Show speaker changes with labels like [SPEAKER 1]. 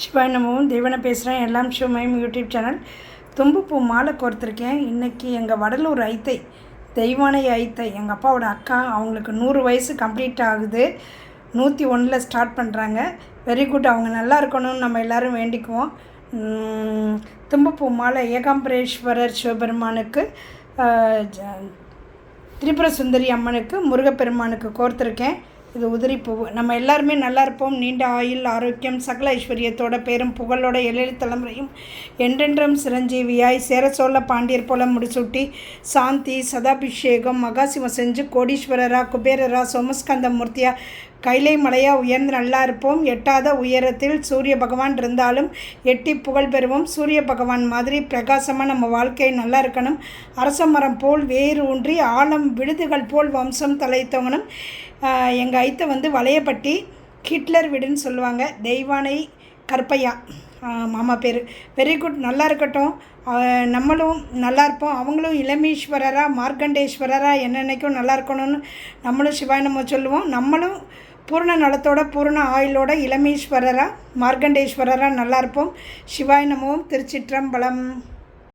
[SPEAKER 1] சிவாய் நமவும் தெய்வனை பேசுகிறேன். எல்லாம் சிவமயம் யூடியூப் சேனல். தும்புப்பூ மாலை கோர்த்துருக்கேன். இன்றைக்கி எங்கள் வடலூர் ஐத்தை தெய்வானை ஐத்தை எங்கள் அப்பாவோட அக்கா, அவங்களுக்கு 100 வயசு கம்ப்ளீட் ஆகுது. 101 ஸ்டார்ட் பண்ணுறாங்க. Very good. அவங்க நல்லா இருக்கணும்னு நம்ம எல்லோரும் வேண்டிக்குவோம். தும்புப்பூ மாலை ஏகாம்பரேஸ்வரர் சிவபெருமானுக்கு, திரிபுர சுந்தரி அம்மனுக்கு, முருகப்பெருமானுக்கு கோர்த்துருக்கேன். இது உதிரிப்பூவு. நம்ம எல்லாருமே நல்லா இருப்போம். நீண்ட ஆயுள், ஆரோக்கியம், சகல ஐஸ்வர்யத்தோட, பேரும் புகழோட, எழில் தலைமுறையும் என்றென்றும் சிரஞ்சீவியாய் சேர சோழ பாண்டியர் போல முடிசூட்டி சாந்தி சதாபிஷேகம் மகாசிவம் செஞ்சு கோடீஸ்வரரா, குபேரரா, சோமஸ்கந்த மூர்த்தியா, கைலை மலையா உயர்ந்து நல்லா இருப்போம். எட்டாத உயரத்தில் சூரிய பகவான் இருந்தாலும் எட்டி புகழ் பெறுவோம். சூரிய பகவான் மாதிரி பிரகாசமாக நம்ம வாழ்க்கை நல்லா இருக்கணும். அரச மரம் போல் வேறு ஊன்றி ஆழம் விடுதுகள் போல் வம்சம் தலைத்தவனும். எங்கள் ஐத்தை வளையப்பட்டி ஹிட்லர் வீடுன்னு சொல்லுவாங்க. தெய்வானை கற்பையா மாமா பேர். Very good. நல்லா இருக்கட்டும். நம்மளும் நல்லா இருப்போம். அவங்களும் இளமீஸ்வரரா, மார்க்கண்டேஸ்வரரா என்னென்னைக்கும் நல்லா இருக்கணும்னு நம்மளும் சிவாய் நம்ம சொல்லுவோம். நம்மளும் பூர்ண நலத்தோட, பூர்ண ஆயுளோட, இளமீஸ்வரரா, மார்க்கண்டேஸ்வரரா நல்லா இருப்போம். சிவாய் நமவும். திருச்சிற்றம்பலம்.